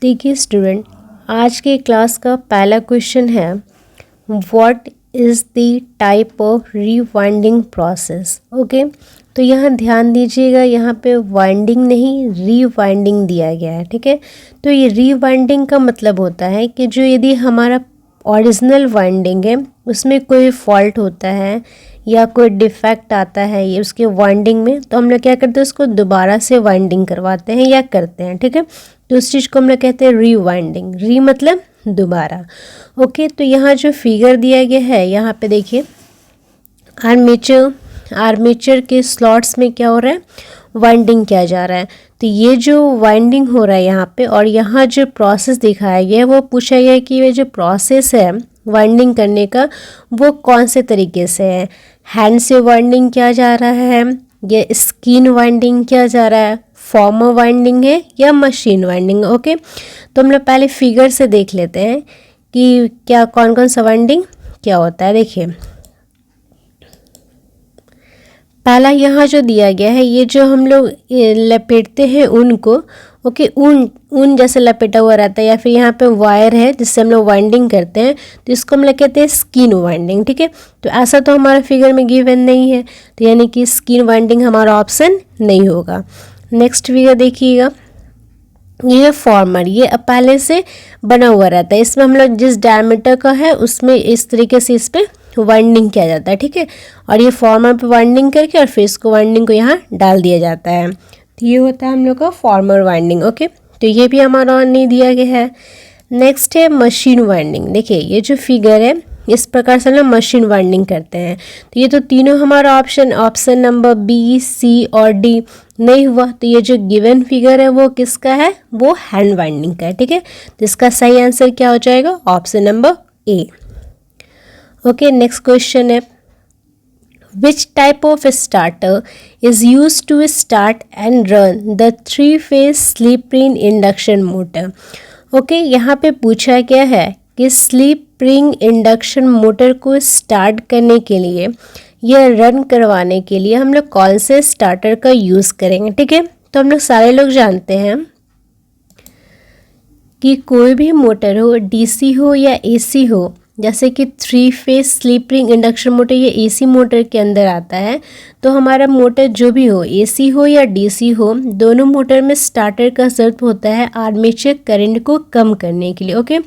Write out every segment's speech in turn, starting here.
देखिए स्टूडेंट, आज के क्लास का पहला क्वेश्चन है what is the type of रीवाइंडिंग process. Okay, तो यहाँ ध्यान दीजिएगा, यहाँ पे वाइंडिंग नहीं रीवाइंडिंग दिया गया है। ठीक है, तो ये रीवाइंडिंग का मतलब होता है कि जो यदि हमारा ओरिजिनल वाइंडिंग है उसमें कोई फॉल्ट होता है या कोई डिफेक्ट आता है ये उसके वाइंडिंग में, तो हम लोग क्या करते हैं, उसको दोबारा से वाइंडिंग करवाते हैं या करते हैं। ठीक है, तो उस चीज़ को हम लोग कहते हैं रीवाइंडिंग। री मतलब दोबारा। ओके, तो यहाँ जो फिगर दिया गया है यहाँ पे देखिए, आर्मेचर के स्लॉट्स में क्या हो रहा है, वाइंडिंग किया जा रहा है। तो ये जो वाइंडिंग हो रहा है यहाँ पे, और यहाँ जो प्रोसेस दिखाया गया है वो पूछा गया है कि ये जो प्रोसेस है वाइंडिंग करने का वो कौन से तरीके से है। हैंड से वाइंडिंग किया जा रहा है या स्किन वाइंडिंग किया जा रहा है, फॉर्मर वाइंडिंग है या मशीन वाइंडिंग। ओके, तो हम लोग पहले फिगर से देख लेते हैं कि क्या कौन कौन सा वाइंडिंग क्या होता है। देखिए पहला यहाँ जो दिया गया है, ये जो हम लोग लपेटते हैं ऊन को, ओके, ऊन जैसे लपेटा हुआ रहता है, या फिर यहाँ पे वायर है जिससे हम लोग वाइंडिंग करते हैं, तो इसको हम लोग कहते हैं स्किन वाइंडिंग। ठीक है, तो ऐसा तो हमारा फिगर में गिवन नहीं है, तो यानी कि स्किन वाइंडिंग हमारा ऑप्शन नहीं होगा। नेक्स्ट फिगर देखिएगा, ये है फॉर्मर। ये पहले से बना हुआ रहता है, इसमें हम लोग जिस डायमीटर का है उसमें इस तरीके से इस पर वाइंडिंग किया जाता है। ठीक है, और ये फॉर्मर पे वाइंडिंग करके और फिर इसको वाइंडिंग को यहाँ डाल दिया जाता है, तो ये होता है हम लोग का फॉर्मर वाइंडिंग। ओके, तो ये भी हमारा नहीं दिया गया है। नेक्स्ट है मशीन वाइंडिंग। देखिए ये जो फिगर है इस प्रकार से हम लोग मशीन वाइंडिंग करते हैं, तो ये तो तीनों हमारा ऑप्शन नंबर बी, सी और डी नहीं हुआ, तो ये जो गिवन फिगर है वो किसका है, वो हैंड वाइंडिंग का है। ठीक है, तो इसका सही आंसर क्या हो जाएगा, option number A. Okay, next question है which type of starter is use to start and run the 3-phase slip ring induction motor. Okay, यहाँ पे पूछा गया है कि स्लिप रिंग इंडक्शन मोटर को स्टार्ट करने के लिए या रन करवाने के लिए हम लोग कौन से स्टार्टर का यूज़ करेंगे। ठीक है, तो हम लोग सारे लोग जानते हैं कि कोई भी मोटर हो, डीसी हो या एसी हो, जैसे कि 3-phase slip ring induction motor ये एसी मोटर के अंदर आता है, तो हमारा मोटर जो भी हो, एसी हो या डीसी हो, दोनों मोटर में स्टार्टर का ज़रूरत होता है आर्मेचर करंट को कम करने के लिए। ओके,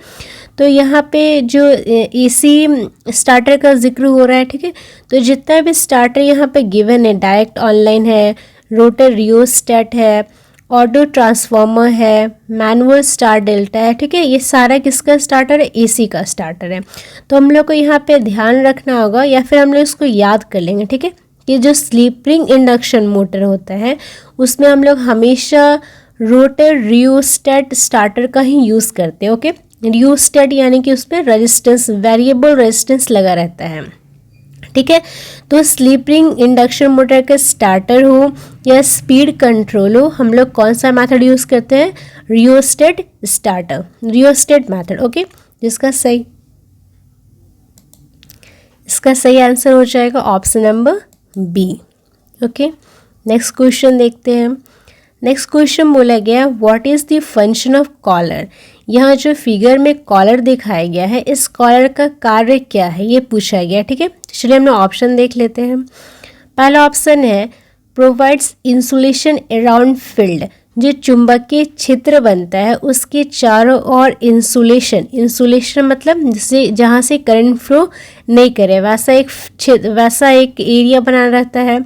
तो यहाँ पे जो एसी स्टार्टर का जिक्र हो रहा है, ठीक है, तो जितना भी स्टार्टर यहाँ पे गिवन है, डायरेक्ट ऑनलाइन है, रोटर रियोस्टेट है, ऑटो ट्रांसफॉर्मर है, मैनुअल स्टार डेल्टा है। ठीक है, ये सारा किसका स्टार्टर है, एसी का स्टार्टर है। तो हम लोग को यहाँ पे ध्यान रखना होगा, या फिर हम लोग इसको याद कर लेंगे। ठीक है, कि जो स्लिप रिंग इंडक्शन मोटर होता है उसमें हम लोग हमेशा रोटर रियोस्टेट स्टार्टर का ही यूज़ करते हैं। ओके, रियोस्टेट यानी कि उस पर रेजिस्टेंस, वेरिएबल रेजिस्टेंस लगा रहता है। ठीक है, तो स्लिप रिंग इंडक्शन मोटर का स्टार्टर हो या स्पीड कंट्रोल हो, हम लोग कौन सा मेथड यूज़ करते हैं, rheostat starter, rheostat method. Okay, इसका सही आंसर हो जाएगा option number B. Okay, next question देखते हैं। नेक्स्ट क्वेश्चन बोला गया what is the function of collar. यहाँ जो फिगर में कॉलर दिखाया गया है, इस कॉलर का कार्य क्या है ये पूछा गया। ठीक है, चलिए हम लोग ऑप्शन देख लेते हैं। पहला ऑप्शन है प्रोवाइड्स इंसुलेशन अराउंड फील्ड। जो चुंबकीय क्षेत्र बनता है उसके चारों ओर इंसुलेशन मतलब जिससे जहाँ से करंट फ्लो नहीं करे वैसा एक एरिया बना रहता है।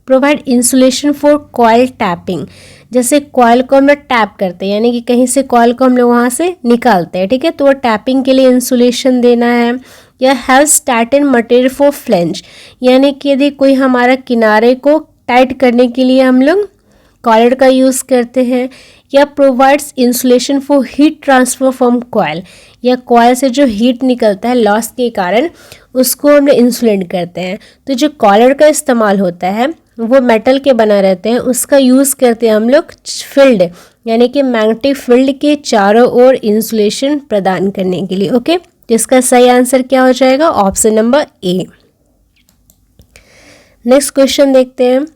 Provide insulation for coil tapping, जैसे कॉइल को हम लोग टैप करते हैं, यानी कि कहीं से कॉइल को हम लोग वहाँ से निकालते हैं। ठीक है, तो वो टैपिंग के लिए इंसुलेशन देना है। या help Titan material for flange, यानी कि यदि कोई हमारा किनारे को टाइट करने के लिए हम लोग कॉलर का यूज़ करते हैं। या provides insulation for heat transfer from coil, या कॉइल से जो हीट निकलता है लॉस के कारण उसको हम लोग इंसुलेट करते हैं। तो जो कॉलर का इस्तेमाल होता है वो मेटल के बना रहते हैं, उसका यूज़ करते हैं हम लोग फील्ड यानी कि मैग्नेटिक फील्ड के चारों ओर इंसुलेशन प्रदान करने के लिए। ओके, तो इसका सही आंसर क्या हो जाएगा, option number A. Next question देखते हैं।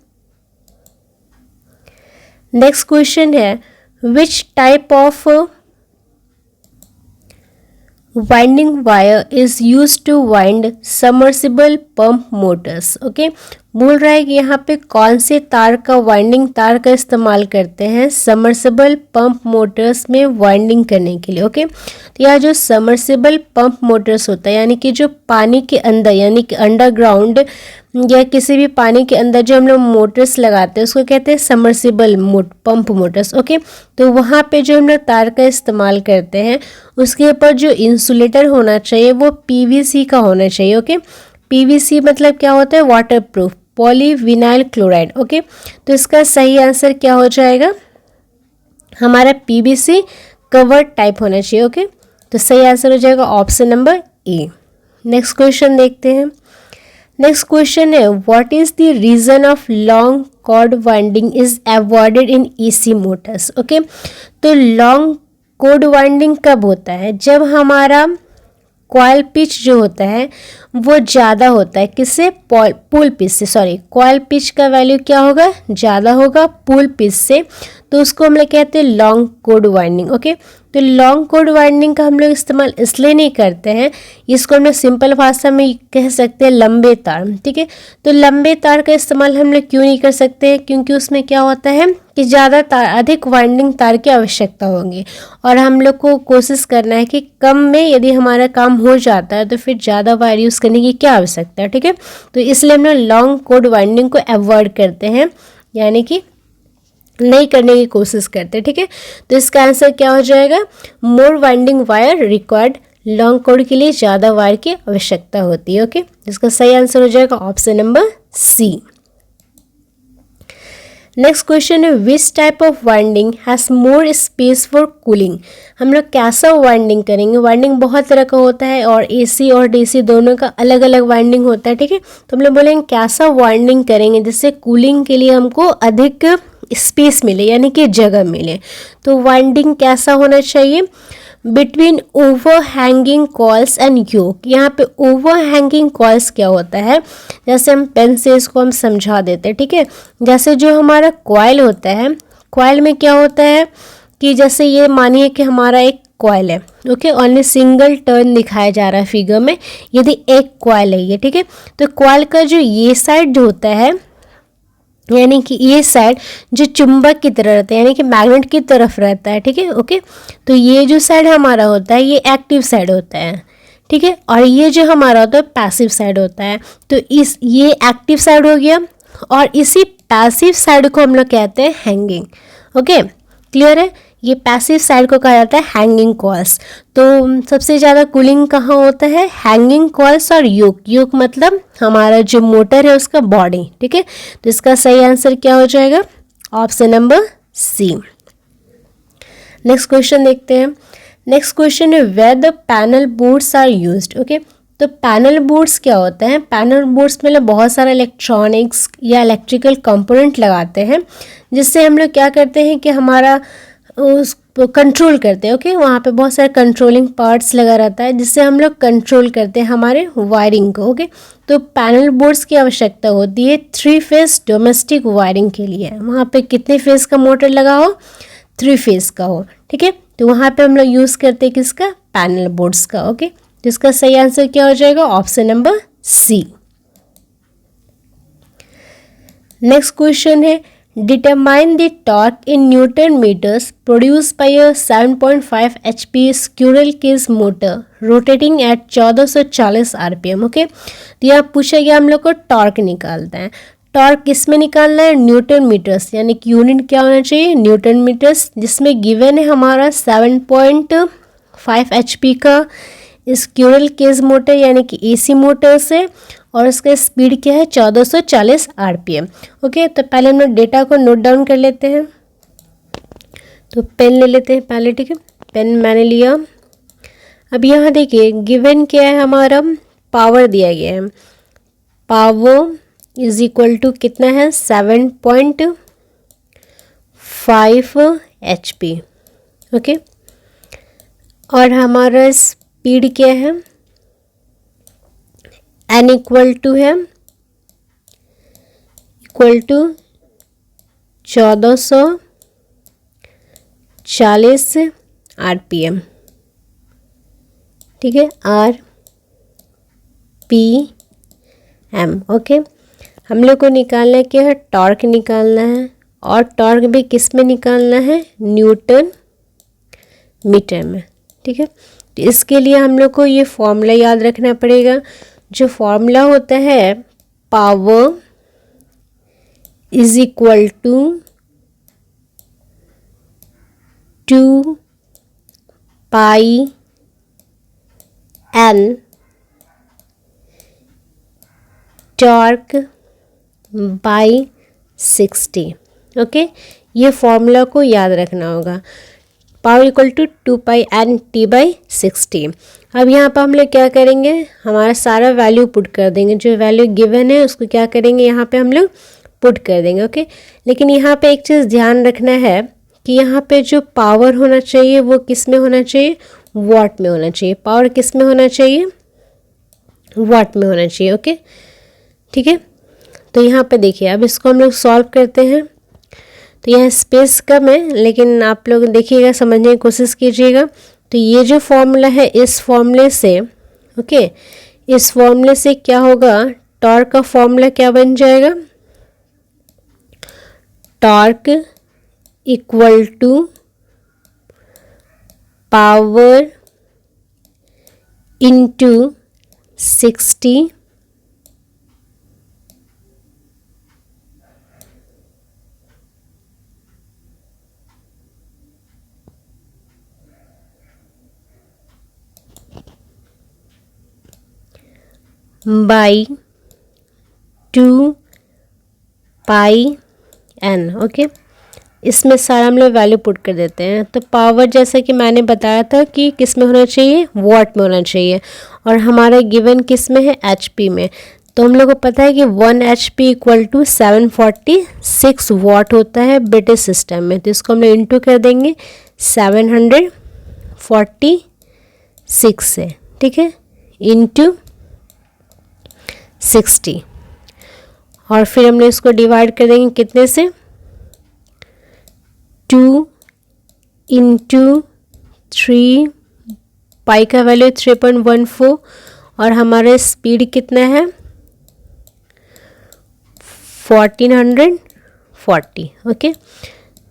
नेक्स्ट क्वेश्चन है which type of winding wire is use to wind submersible pump motors. Okay, बोल रहा है कि यहाँ पे कौन से तार का वाइंडिंग तार का इस्तेमाल करते हैं सबमर्सिबल पंप मोटर्स में वाइंडिंग करने के लिए। ओके, तो यह जो सबमर्सिबल पंप मोटर्स होता है यानी कि जो पानी के अंदर यानी कि अंडरग्राउंड या किसी भी पानी के अंदर जो हम लोग मोटर्स लगाते हैं उसको कहते हैं सबमर्सिबल पंप मोटर्स। ओके, तो वहाँ पे जो हम लोग तार का इस्तेमाल करते हैं उसके ऊपर जो इंसुलेटर होना चाहिए वो पीवीसी का होना चाहिए। ओके, पीवीसी मतलब क्या होता है? Water proof polyvinyl chloride. Okay, तो इसका सही आंसर क्या हो जाएगा? हमारा पीवीसी कवर्ड टाइप होना चाहिए। ओके, तो सही आंसर हो जाएगा option number A. Next question देखते हैं। नेक्स्ट क्वेश्चन है what is the reason of long cord winding is avoided in AC motors. Okay, तो लॉन्ग कॉर्ड वाइंडिंग कब होता है? जब हमारा कॉइल पिच जो होता है वो ज़्यादा होता है। किससे? पुल पिच से। सॉरी, कॉइल पिच का वैल्यू क्या होगा? ज़्यादा होगा पुल पिच से, तो उसको हम लोग कहते हैं लॉन्ग कॉर्ड वाइंडिंग। ओके, तो लॉन्ग कॉर्ड वाइंडिंग का हम लोग इस्तेमाल इसलिए नहीं करते हैं, इसको हम लोग सिंपल भाषा में कह सकते हैं लंबे तार। ठीक है, तो लंबे तार का इस्तेमाल हम लोग क्यों नहीं कर सकते? क्योंकि उसमें क्या होता है कि ज़्यादा तार अधिक वाइंडिंग तार की आवश्यकता होगी और हम लोग को कोशिश करना है कि कम में यदि हमारा काम हो जाता है तो फिर ज़्यादा वायर यूज़ करने की क्या आवश्यकता है। ठीक है, तो इसलिए हम लोग लॉन्ग कॉर्ड वाइंडिंग को अवॉइड करते हैं यानी कि नहीं करने की कोशिश करते हैं। ठीक है, तो इसका आंसर क्या हो जाएगा? More winding wire required. Long chord के लिए ज़्यादा वायर की आवश्यकता होती है। ओके, इसका सही आंसर हो जाएगा option number C. Next question है which type of winding has more space for cooling. हम लोग कैसा वाइंडिंग करेंगे? वाइंडिंग बहुत तरह का होता है और एसी और डीसी दोनों का अलग अलग वाइंडिंग होता है। ठीक है, तो हम लोग बोलेंगे कैसा वाइंडिंग करेंगे जिससे कूलिंग के लिए हमको अधिक स्पेस मिले यानी कि जगह मिले। तो वाइंडिंग कैसा होना चाहिए? Between over hanging coils and yoke. यहाँ पे ओवर हैंगिंग कॉइल्स क्या होता है? जैसे हम पेन से इसको हम समझा देते हैं। ठीक है, जैसे जो हमारा कॉइल होता है, कॉइल में क्या होता है कि जैसे ये मानिए कि हमारा एक कॉइल है। ओके, ओनली सिंगल टर्न दिखाया जा रहा है फिगर में, यदि एक कॉइल है ये। ठीक है, तो कॉइल का जो ये साइड जो होता है यानी कि ये साइड जो चुंबक की तरह रहता है यानी कि मैग्नेट की तरफ रहता है। ठीक है, ओके, तो ये जो साइड हमारा होता है ये एक्टिव साइड होता है। ठीक है, और ये जो हमारा होता है पैसिव साइड होता है। तो ये एक्टिव साइड हो गया और इसी पैसिव साइड को हम लोग कहते हैं हैंगिंग। ओके, क्लियर है? ये पैसिव साइड को कहा जाता है हैंगिंग कॉइल्स। तो सबसे ज़्यादा कूलिंग कहाँ होता है? हैंगिंग कॉइल्स और योक। योक मतलब हमारा जो मोटर है उसका बॉडी। ठीक है, तो इसका सही आंसर क्या हो जाएगा? Option number C. Next question देखते हैं। नेक्स्ट क्वेश्चन है where the panel boards are used. Okay, तो पैनल बोर्ड्स क्या होता है? पैनल बोर्ड्स में बहुत सारा इलेक्ट्रॉनिक्स या इलेक्ट्रिकल कंपोनेंट लगाते हैं जिससे हम लोग क्या करते हैं कि हमारा उस कंट्रोल करते हैं। ओके, वहाँ पे बहुत सारे कंट्रोलिंग पार्ट्स लगा रहता है जिससे हम लोग कंट्रोल करते हैं हमारे वायरिंग को। ओके, तो पैनल बोर्ड्स की आवश्यकता होती है 3 फेज डोमेस्टिक वायरिंग के लिए। वहाँ पे कितने फेज का मोटर लगा हो? 3 फेज का हो। ठीक है, तो वहाँ पे हम लोग यूज़ करते हैं किसका? पैनल बोर्ड्स का। ओके, तो इसका सही आंसर क्या हो जाएगा? Option number C. Next question है determine the torque in newton meters produce by a 7.5 HP squirrel cage motor rotating at 1440 RPM। Okay, तो यहाँ पूछा गया हम लोग को टॉर्क निकालता है। टॉर्क किस में निकालना है? न्यूटन मीटर्स, यानी कि यूनिट क्या होना चाहिए? न्यूटन मीटर्स, जिसमें गिवन है हमारा 7.5 HP का स्क्यूरल केज मोटर यानी कि एसी मोटर से और उसका स्पीड क्या है? 1440 RPM। ओके, तो पहले हम लोग डेटा को नोट डाउन कर लेते हैं। तो पेन ले लेते हैं पहले। ठीक है, पेन मैंने लिया। अब यहाँ देखिए गिवन क्या है हमारा? पावर दिया गया है। पावर इज इक्वल टू कितना है? 7.5 HP। ओके, और हमारा स्पीड क्या है? n equal to 1440 RPM। ठीक है, RPM। ओके, हम लोग को निकालना क्या है, टॉर्क निकालना है, और टॉर्क भी किस में निकालना है, न्यूटन मीटर में। ठीक है, तो इसके लिए हम लोग को ये फॉर्मूला याद रखना पड़ेगा। जो फॉर्मूला होता है, power is equal to 2 pi N torque by 60। Okay, ये फॉर्मूला को याद रखना होगा, power equal to 2 pi N T by 60। अब यहाँ पर हम लोग क्या करेंगे, हमारा सारा वैल्यू पुट कर देंगे, जो वैल्यू गिवन है उसको क्या करेंगे, यहाँ पे हम लोग पुट कर देंगे। ओके, लेकिन यहाँ पे एक चीज़ ध्यान रखना है कि यहाँ पे जो पावर होना चाहिए वो किस में होना चाहिए, वॉट में होना चाहिए। पावर किस में होना चाहिए, वॉट में होना चाहिए। ओके, ठीक है, तो यहाँ पे देखिए, अब इसको हम लोग सॉल्व करते हैं। तो यहाँ स्पेस कम है, लेकिन आप लोग देखिएगा, समझने की कोशिश कीजिएगा। तो ये जो फॉर्मूला है, इस फॉर्मूले से, ओके, इस फॉर्मूले से क्या होगा, टॉर्क का फॉर्मूला क्या बन जाएगा, torque equal to power into 60 by 2 pi N. Okay, इसमें सारा हम लोग वैल्यू पुट कर देते हैं। तो पावर जैसा कि मैंने बताया था कि किस में होना चाहिए, वॉट में होना चाहिए, और हमारा गिवन किस में है, एचपी में। तो हम लोग को पता है कि 1 HP इक्वल टू 746 वॉट होता है ब्रिटिश सिस्टम में। तो इसको हम लोग इंटू कर देंगे 746 से, ठीक है, इंटू 60, और फिर हम लोग इसको डिवाइड कर देंगे कितने से, 2 इंटू 3, पाई का वैल्यू 3.14, और हमारा स्पीड कितना है, 1440। ओके,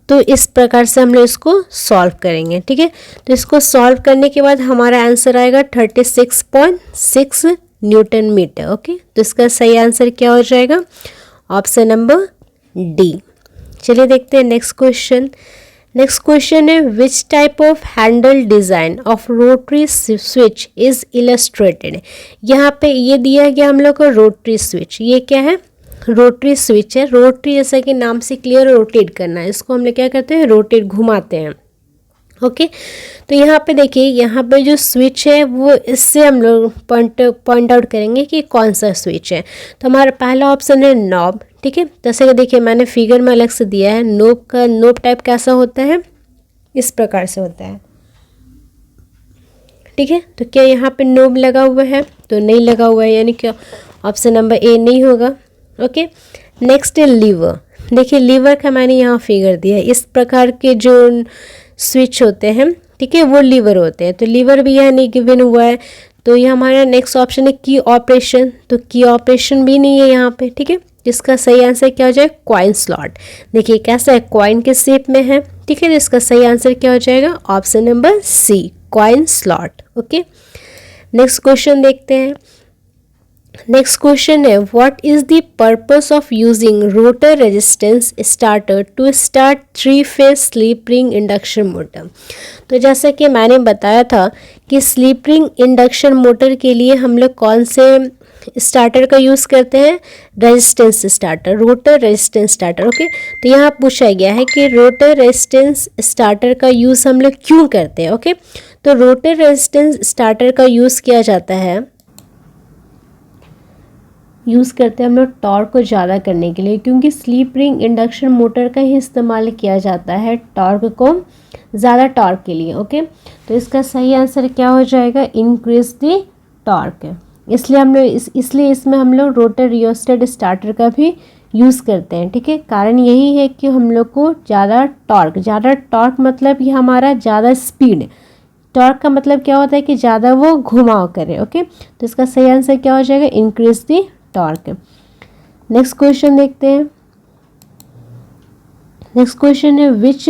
तो इस प्रकार से हम लोग इसको सॉल्व करेंगे। ठीक है, तो इसको सॉल्व करने के बाद हमारा आंसर आएगा 36.6 न्यूटन मीटर। ओके, तो इसका सही आंसर क्या हो जाएगा, ऑप्शन नंबर डी। चलिए देखते हैं नेक्स्ट क्वेश्चन। नेक्स्ट क्वेश्चन है, which type of Henle design of rotary switch is illustrated. यहाँ पे ये दिया गया हम लोग को रोटरी स्विच, ये क्या है, रोटरी स्विच है। रोटरी जैसा कि नाम से क्लियर, रोटेट करना है, इसको हम लोग क्या करते हैं, रोटेट, घुमाते हैं। ओके, तो यहाँ पे देखिए, यहाँ पे जो स्विच है वो इससे हम लोग पॉइंट आउट करेंगे कि कौन सा स्विच है। तो हमारा पहला ऑप्शन है नॉब। ठीक है, जैसे कि देखिए मैंने फिगर में अलग से दिया है, नोब का नोब टाइप कैसा होता है, इस प्रकार से होता है। ठीक है, तो क्या यहाँ पे नोब लगा हुआ है, तो नहीं लगा हुआ है, यानी कि ऑप्शन नंबर ए नहीं होगा। ओके, नेक्स्ट है लीवर। देखिए लीवर का मैंने यहाँ फिगर दिया है, इस प्रकार के जो स्विच होते हैं, ठीक है, वो लीवर होते हैं। तो लीवर भी यहाँ नहीं गिवन हुआ है, तो ये हमारा नेक्स्ट ऑप्शन है की ऑपरेशन। तो की ऑपरेशन भी नहीं है यहाँ पे। ठीक है, इसका सही आंसर क्या हो जाएगा, कॉइन स्लॉट। देखिए कैसा है, कॉइन के शेप में है। ठीक है, तो इसका सही आंसर क्या हो जाएगा, option number C, coin slot. Okay, next question देखते हैं। नेक्स्ट क्वेश्चन है, what is the purpose of using rotor resistance starter to start three phase slip ring induction motor. तो जैसा कि मैंने बताया था कि स्लिप रिंग इंडक्शन मोटर के लिए हम लोग कौन से स्टार्टर का यूज़ करते हैं, resistance starter, rotor resistance starter. Okay, तो यहाँ पूछा गया है कि रोटर रेजिस्टेंस स्टार्टर का यूज़ हम लोग क्यों करते हैं। ओके, तो रोटर रेजिस्टेंस स्टार्टर का यूज़ किया जाता है, यूज़ करते हैं हम लोग टॉर्क को ज़्यादा करने के लिए, क्योंकि स्लीप रिंग इंडक्शन मोटर का ही इस्तेमाल किया जाता है टॉर्क को, ज़्यादा टॉर्क के लिए। ओके, तो इसका सही आंसर क्या हो जाएगा, इंक्रीज द टॉर्क। इसलिए हम लोग इसलिए इसमें हम लोग रोटर रियोस्टेट स्टार्टर का भी यूज़ करते हैं। ठीक है, कारण यही है कि हम लोग को ज़्यादा टॉर्क मतलब कि हमारा ज़्यादा स्पीड, टॉर्क का मतलब क्या होता है कि ज़्यादा वो घुमाव करे। ओके, तो इसका सही आंसर क्या हो जाएगा, increase the torque. Next question देखते हैं। नेक्स्ट क्वेश्चन है which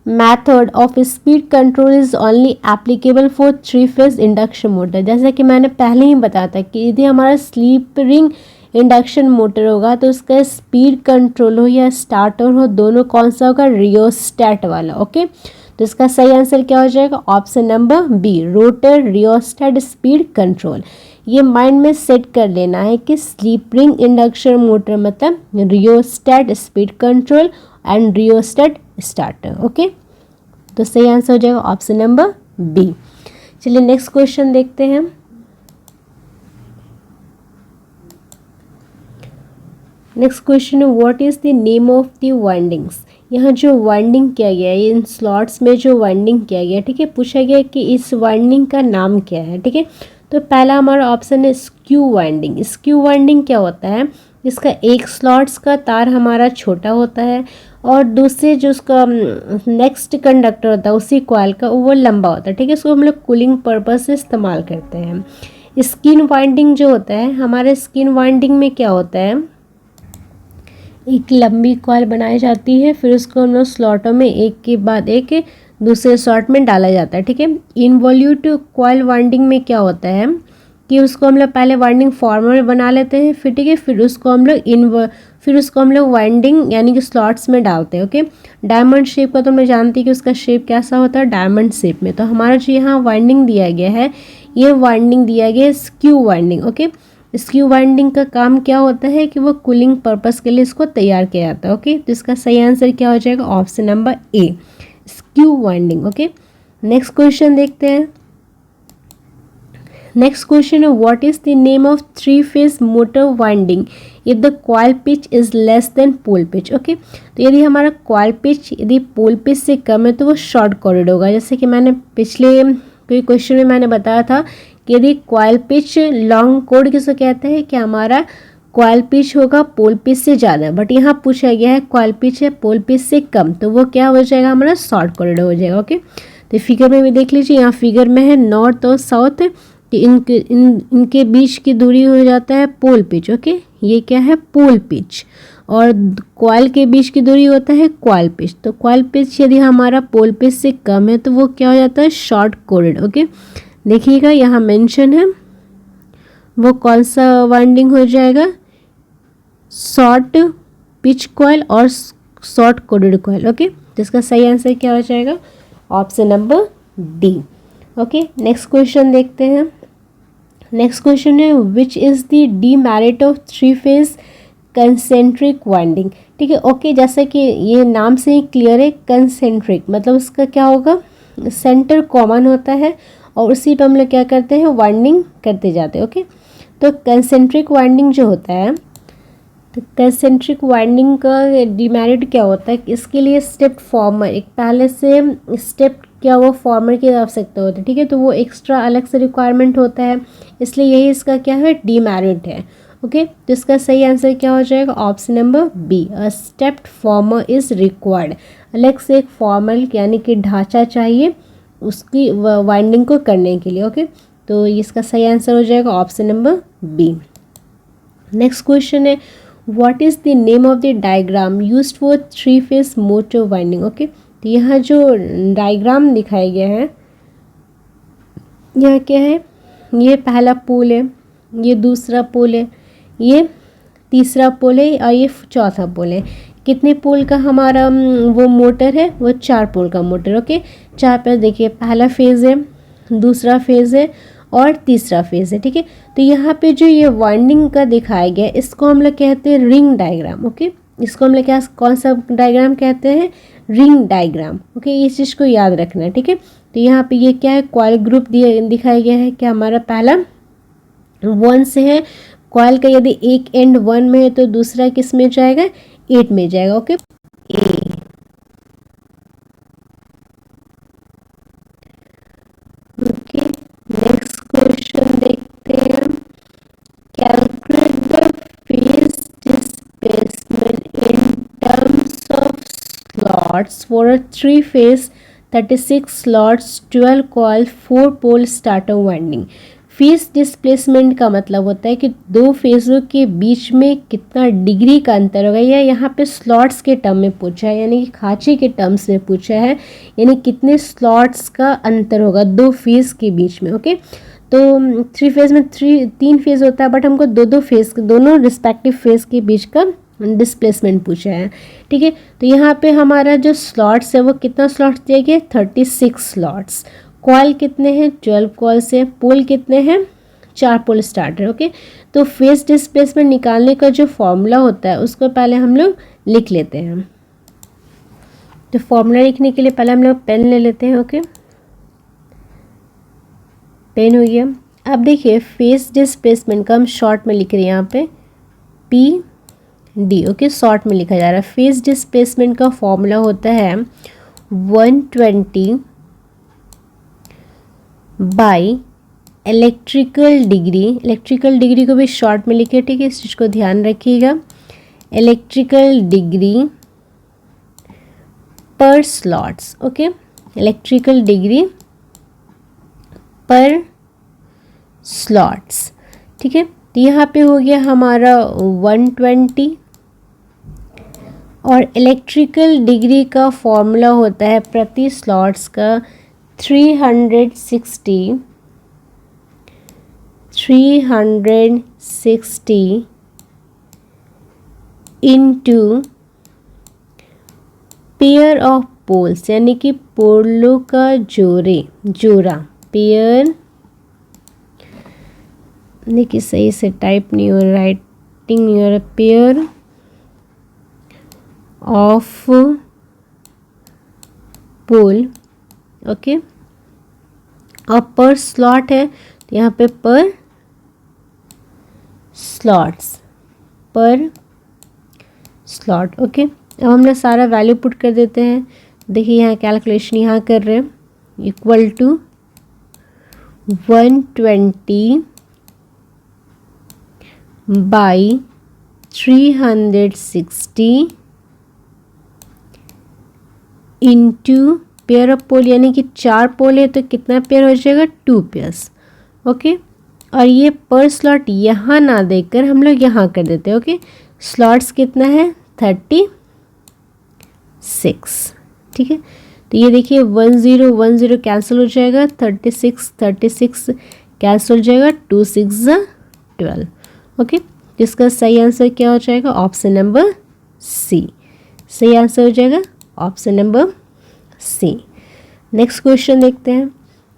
method of speed control is only applicable for three phase induction motor. जैसा कि मैंने पहले ही बताया था कि यदि हमारा स्लिप रिंग इंडक्शन मोटर होगा तो उसका स्पीड कंट्रोल हो या स्टार्टर हो, दोनों कौन सा होगा, रियोस्टैट वाला। ओके, तो इसका सही आंसर क्या हो जाएगा, option number B, rotor rheostat speed control. ये माइंड में सेट कर लेना है कि स्लीप रिंग इंडक्शन मोटर मतलब rheostat speed control and rheostat starter. Okay, तो सही आंसर हो जाएगा ऑप्शन नंबर बी। चलिए नेक्स्ट क्वेश्चन देखते हैं। नेक्स्ट क्वेश्चन है what is the name of the windings. यहाँ जो वाइंडिंग किया गया है, इन स्लॉट्स में जो वाइंडिंग किया गया, ठीक है, पूछा गया कि इस वाइंडिंग का नाम क्या है। ठीक है, तो पहला हमारा ऑप्शन है स्क्यू वाइंडिंग। स्क्यू वाइंडिंग क्या होता है, इसका एक स्लॉट्स का तार हमारा छोटा होता है और दूसरे जो उसका नेक्स्ट कंडक्टर होता है उसी कॉइल का वो लंबा होता है। ठीक है, इसको हम लोग कूलिंग पर्पज से इस्तेमाल करते हैं। स्किन वाइंडिंग जो होता है, हमारे स्किन वाइंडिंग में क्या होता है, एक लंबी कॉइल बनाई जाती है, फिर उसको हम लोग स्लॉटों में एक के बाद एक दूसरे स्लॉट में डाला जाता है। ठीक है, इनवॉल्यूट कॉइल वाइंडिंग में क्या होता है कि उसको हम लोग पहले वाइंडिंग फॉर्मर बना लेते हैं, फिर ठीक है, फिर उसको हम लोग वाइंडिंग यानी कि स्लॉट्स में डालते हैं। ओके, डायमंड शेप का तो मैं जानती हूँ कि उसका शेप कैसा होता है, डायमंड शेप में। तो हमारा जो यहाँ वाइंडिंग दिया गया है, ये वाइंडिंग दिया गया है skew winding. Okay, skew winding का काम क्या होता है कि वो कूलिंग पर्पस के लिए इसको तैयार किया जाता है। ओके, तो इसका सही आंसर क्या हो जाएगा, option number A, skew winding. Okay, next question देखते हैं। नेक्स्ट क्वेश्चन है what is the name of three phase motor winding if the coil pitch is less than pole pitch. Okay, तो यदि हमारा कॉइल पिच यदि पोल पिच से कम है तो वो शॉर्ट कॉर्ड होगा। जैसे कि मैंने पिछले कोई क्वेश्चन में मैंने बताया था कि यदि कॉइल पिच लॉन्ग कोड किसे कहते हैं कि हमारा कॉइल पिच होगा पोल पिच से ज़्यादा, बट यहाँ पूछा गया है कॉइल पिच है पोल पिच से कम, तो वो क्या हो जाएगा, हमारा शॉर्ट कॉरिडोर हो जाएगा। ओके, तो फिगर में भी देख लीजिए, यहाँ फिगर में है नॉर्थ और साउथ कि इनके बीच की दूरी हो जाता है पोल पिच। ओके, ये क्या है, पोल पिच, और कॉइल के बीच की दूरी होता है कॉइल पिच। तो कॉइल पिच यदि हमारा पोल पिच से कम है तो वो क्या हो जाता है, शॉर्ट कॉरिडोर। ओके, देखिएगा यहाँ मेंशन है वो कौन सा वाइंडिंग हो जाएगा, शॉर्ट पिच कॉइल और शॉर्ट कोडेड कॉइल। ओके, तो इसका सही आंसर क्या हो जाएगा, option number D. Okay, next question देखते हैं। नेक्स्ट क्वेश्चन है which is the demerit of three phase concentric winding. ठीक है, ओके, जैसे कि ये नाम से ही क्लियर है, कंसेंट्रिक मतलब उसका क्या होगा, सेंटर कॉमन होता है और उसी पर हम लोग क्या करते हैं, वाइंडिंग करते जाते हैं। ओके, तो कंसेंट्रिक वाइंडिंग जो होता है, तो कंसेंट्रिक वाइंडिंग का डिमेरिट क्या होता है, इसके लिए स्टेप फॉर्मर, एक पहले से स्टेप क्या वो फॉर्मर की आवश्यकता होती है। ठीक है, तो वो एक्स्ट्रा अलग से रिक्वायरमेंट होता है, इसलिए यही इसका क्या है, डिमेरिट है। ओके, तो इसका सही आंसर क्या हो जाएगा, option number B, a stepped former is required. अलग से एक फॉर्मल यानी कि ढांचा चाहिए उसकी वाइंडिंग को करने के लिए। ओके, तो इसका सही आंसर हो जाएगा option number B. Next question है what is the name of the diagram used for three phase motor winding. Okay, तो यहाँ जो डायग्राम दिखाया गया है, यह क्या है, ये पहला पोल है, ये दूसरा पोल है, ये तीसरा पोल है और ये चौथा पोल है। कितने पोल का हमारा वो मोटर है, वो 4 पोल का मोटर। ओके, 4 पर देखिए, पहला फेज़ है, दूसरा फेज़ है और तीसरा फेज़ है। ठीक है, तो यहाँ पे जो ये वाइंडिंग का दिखाया गया है इसको हम लोग कहते हैं रिंग डायग्राम। ओके, इसको हम लोग क्या कौन सा डायग्राम कहते हैं, रिंग डायग्राम। ओके, इस चीज़ को याद रखना है। ठीक है, तो यहाँ पे ये क्या है, कॉइल ग्रुप दिखाया गया है कि हमारा पहला 1 से है, कॉइल का यदि एक एंड 1 में है तो दूसरा किस में जाएगा, 8 में जाएगा। Okay, A. Okay, next question देखते हैं। Calculate the phase displacement in terms of slots for a three phase 36 slots, 12 coil, 4 pole stator winding. Phase displacement का मतलब होता है कि दो फेज़ों के बीच में कितना डिग्री का अंतर होगा, या यहाँ पे स्लॉट्स के टर्म में पूछा है, यानी कि खांचे के टर्म्स में पूछा है, यानी कितने स्लॉट्स का अंतर होगा दो फेज़ के बीच में। ओके, तो 3 फेज़ में 3 फेज़ होता है, बट हमको दो फेज़, दोनों रिस्पेक्टिव फेज़ के बीच का डिस्प्लेसमेंट पूछा है। ठीक है, तो यहाँ पे हमारा जो स्लॉट्स है वो कितना स्लॉट्स दिया गया, 36 स्लॉट्स। कॉयल कितने हैं, 12 कॉल्स है। पोल कितने हैं, 4 पोल स्टार्टर। ओके, तो फेस डिस्प्लेसमेंट निकालने का जो फॉर्मूला होता है उसको पहले हम लोग लिख लेते हैं। तो फॉर्मूला लिखने के लिए पहले हम लोग पेन ले लेते हैं। ओके, पेन हो गया। अब देखिए फेस डिस्प्लेसमेंट का हम शॉर्ट में लिख रहे हैं, यहाँ पे PD। ओके, शॉर्ट में लिखा जा रहा है। फेस डिस्प्लेसमेंट का फॉर्मूला होता है 120 by electrical degree. Electrical degree को भी शॉर्ट में लिखे, ठीक है, इस चीज़ को ध्यान रखिएगा। इलेक्ट्रिकल डिग्री पर स्लॉट्स। ओके, इलेक्ट्रिकल डिग्री पर स्लॉट्स। ठीक है, तो यहाँ पे हो गया हमारा 120, और इलेक्ट्रिकल डिग्री का फॉर्मूला होता है प्रति स्लॉट्स का 360 इंटू पेयर ऑफ पोल्स, यानी कि पोलों का जोड़ा। पेयर, देखिए सही से टाइप नहीं हो रहा, राइटिंग नहीं हो रहा। Pair of pole. ओके, और पर स्लॉट है तो यहाँ पे पर स्लॉट। ओके, अब हम लोग सारा वैल्यू पुट कर देते हैं। देखिए यहाँ कैलकुलेशन यहाँ कर रहे हैं, equal to 120 by 360 into pair of pole, यानी कि 4 पोल है तो कितना पेयर हो जाएगा, 2 पेयर्स। ओके, और ये पर स्लॉट यहाँ ना देकर हम लोग यहाँ कर देते हैं। ओके, स्लॉट्स कितना है, 36। ठीक है, तो ये देखिए 10 कैंसिल हो जाएगा, 36 कैंसिल हो जाएगा, 2 6 12। ओके, इसका सही आंसर क्या हो जाएगा, ऑप्शन नंबर सी। सही आंसर हो जाएगा option number C. Next question देखते हैं।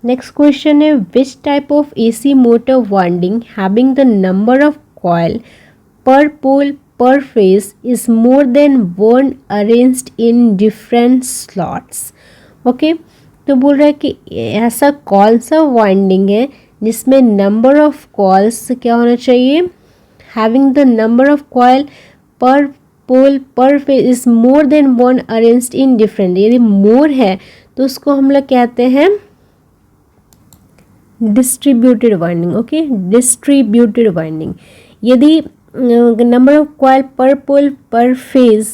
नेक्स्ट क्वेश्चन है which type of AC motor winding having the number of coil per pole per phase is more than one arranged in different slots. Okay, तो बोल रहा है कि ऐसा कौन सा वाइंडिंग है जिसमें नंबर ऑफ कॉइल्स क्या होना चाहिए, having the number of coil per pole per phase is more than one arranged in different. यदि मोर है तो उसको हम लोग कहते हैं distributed winding. Okay, distributed winding. यदि number of coil per pole per phase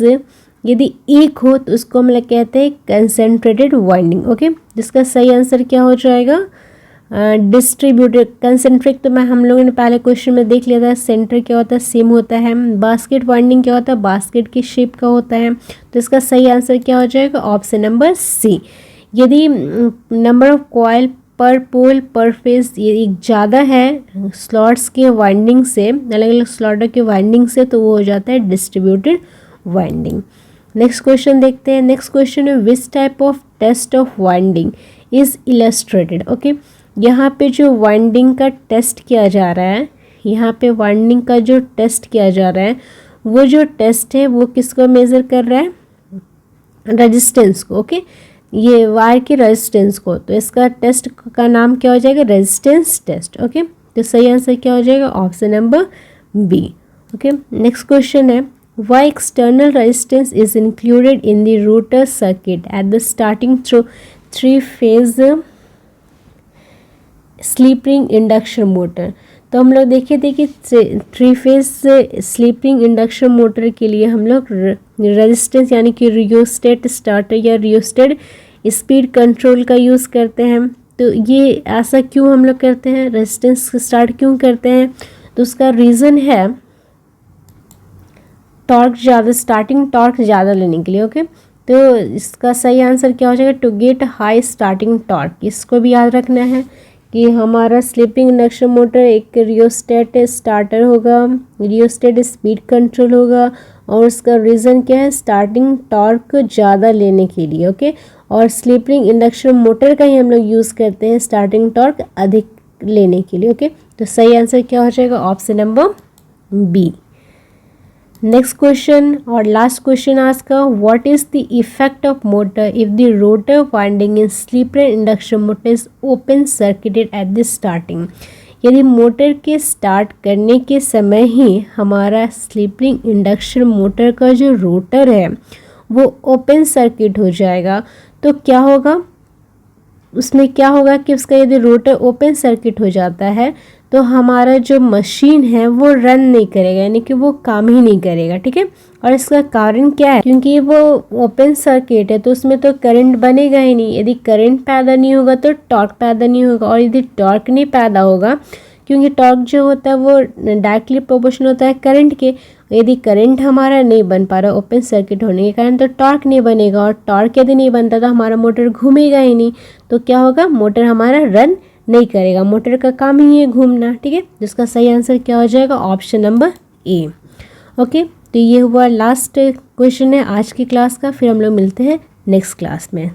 यदि एक हो तो उसको हम लोग कहते हैं कंसेंट्रेटेड वाइंडिंग। ओके, जिसका सही आंसर क्या हो जाएगा, डिस्ट्रीब्यूटेड। कंसेंट्रिक तो हम लोगों ने पहले क्वेश्चन में देख लिया था, सेंटर क्या होता है, सेम होता है। बास्केट वाइंडिंग क्या होता है, बास्केट की शेप का होता है। तो इसका सही आंसर क्या हो जाएगा, ऑप्शन नंबर सी। यदि number of coil per pole per phase ये ज़्यादा है स्लॉट्स के वाइंडिंग से, अलग अलग स्लॉटर के वाइंडिंग से, तो वो हो जाता है डिस्ट्रीब्यूटेड वाइंडिंग। नेक्स्ट क्वेश्चन देखते हैं। नेक्स्ट क्वेश्चन है which type of test of winding is illustrated. Okay, यहाँ पे जो वाइंडिंग का टेस्ट किया जा रहा है, यहाँ पे वाइंडिंग का जो टेस्ट किया जा रहा है, वो जो टेस्ट है वो किसको मेज़र कर रहा है, रेजिस्टेंस को। ओके, ये वायर के रेजिस्टेंस को, तो इसका टेस्ट का नाम क्या हो जाएगा, रेजिस्टेंस टेस्ट। ओके, तो सही आंसर क्या हो जाएगा, option number B. Okay, next question है why external resistance is included in the rotor circuit at the starting through 3-phase sleep ring induction motor. तो हम लोग देखे थे कि 3 phase sleep ring induction motor के लिए हम लोग रेजिस्टेंस यानी कि रियोस्टेट स्टार्टर या रियोस्टेट स्पीड कंट्रोल का यूज़ करते हैं। तो ये ऐसा क्यों हम लोग करते हैं, रेजिस्टेंस स्टार्ट क्यों करते हैं, तो उसका रीज़न है टॉर्क ज़्यादा, स्टार्टिंग टॉर्क ज़्यादा लेने के लिए। ओके, तो इसका सही आंसर क्या हो जाएगा, to get high starting torque. इसको भी याद रखना है कि हमारा स्लिपिंग इंडक्शन मोटर एक रियोस्टेट स्टार्टर होगा, रियोस्टेट स्पीड कंट्रोल होगा, और उसका रीज़न क्या है, स्टार्टिंग टॉर्क ज़्यादा लेने के लिए। ओके, और स्लिपिंग इंडक्शन मोटर का ही हम लोग यूज़ करते हैं स्टार्टिंग टॉर्क अधिक लेने के लिए। ओके, तो सही आंसर क्या हो जाएगा, option number B. Next question और लास्ट क्वेश्चन आज का, what is the effect of motor if the rotor winding in slip ring induction motor is open circuited at the starting. यदि मोटर के स्टार्ट करने के समय ही हमारा स्लीपिंग इंडक्शन मोटर का जो रोटर है वो ओपन सर्किट हो जाएगा, तो क्या होगा, उसमें क्या होगा कि उसका यदि रोटर ओपन सर्किट हो जाता है तो हमारा जो मशीन है वो रन नहीं करेगा, यानी कि वो काम ही नहीं करेगा। ठीक है, और इसका कारण क्या है, क्योंकि वो ओपन सर्किट है तो उसमें तो करंट बनेगा ही नहीं। यदि करंट पैदा नहीं होगा तो टॉर्क पैदा नहीं होगा, और यदि टॉर्क नहीं पैदा होगा, क्योंकि टॉर्क जो होता है वो डायरेक्टली प्रोपोर्शनल होता है करंट के, यदि करंट हमारा नहीं बन पा रहा ओपन सर्किट होने के कारण तो टॉर्क नहीं बनेगा, और टॉर्क यदि नहीं बनता तो हमारा मोटर घूमेगा ही नहीं, तो क्या होगा, मोटर हमारा रन नहीं करेगा। मोटर का काम ही है घूमना। ठीक है, जिसका सही आंसर क्या हो जाएगा, ऑप्शन नंबर ए। ओके, तो ये हुआ लास्ट क्वेश्चन है आज की क्लास का, फिर हम लोग मिलते हैं नेक्स्ट क्लास में।